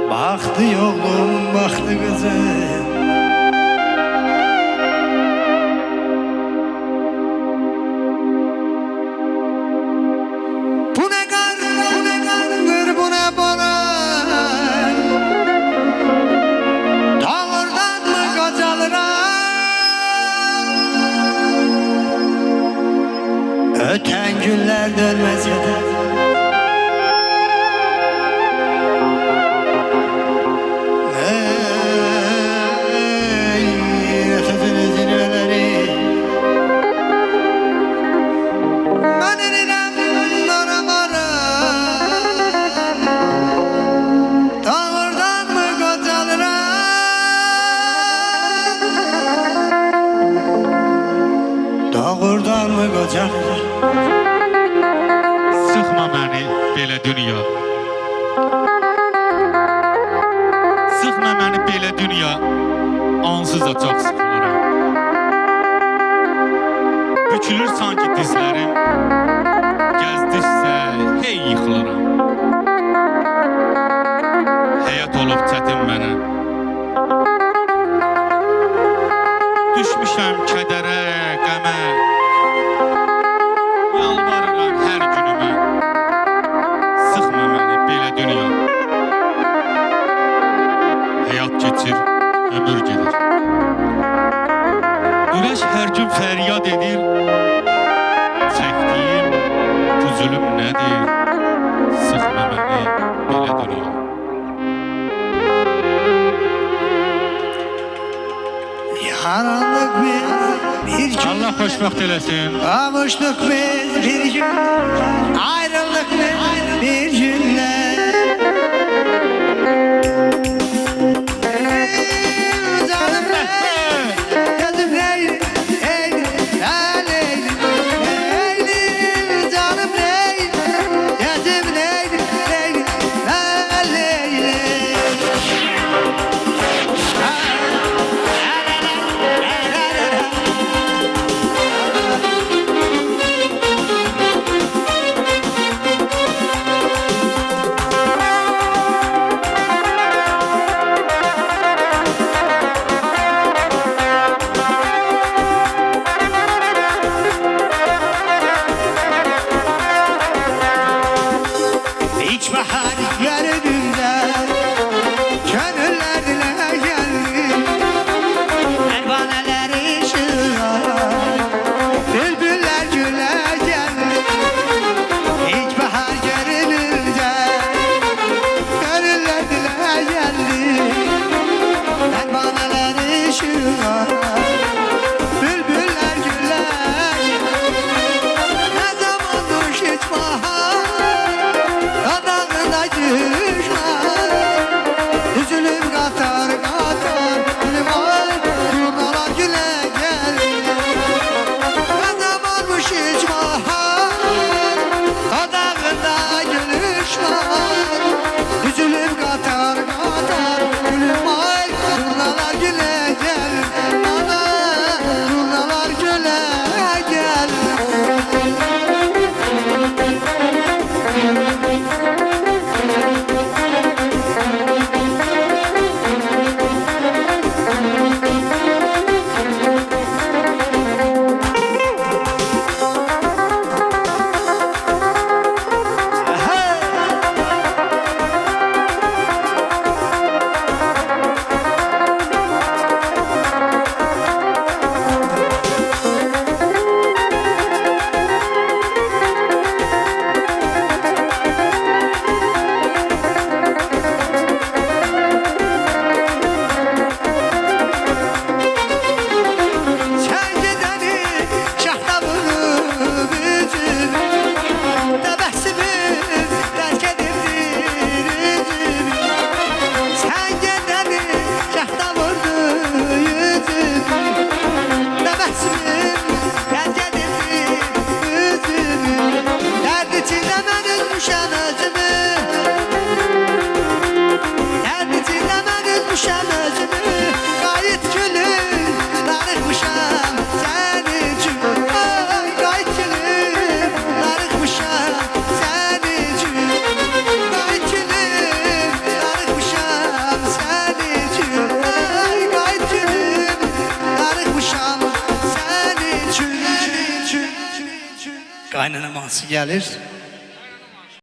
Baktı oğlum, baktı kızım. Bu ne kardır, bu ne boran? Dağlardan mı kocalıran? Öten günler dönmese de Dağırdan mı kocan? Sıxma məni belə dünya. Sıxma məni belə dünya. Ansız da çox sıxılıram. Bükülür sanki dizlərim. Gəzdikcə hey yıxılıram. Həyat olub çətin mənə. Düşmüşəm kədərə, qəmə. Yalvarıram hər günümə. Sıxma məni belə dünya. Həyat keçir, ömür gedir. Ürək hər gün fəryad edir. Çəkdiyim bu zülüm nədir? Sıxma məni belə dünya. Karanlık bir gün, Allah xoşbəxt eləsin. kavuştuk biz bir gün, ayrıldık biz bir günler. Canım Leylim, gözüm Leylim, Leylim, Leylim, canım Leylim, gözüm Leylim, Leylim, Leylim. Qaynanam hansı gəlir?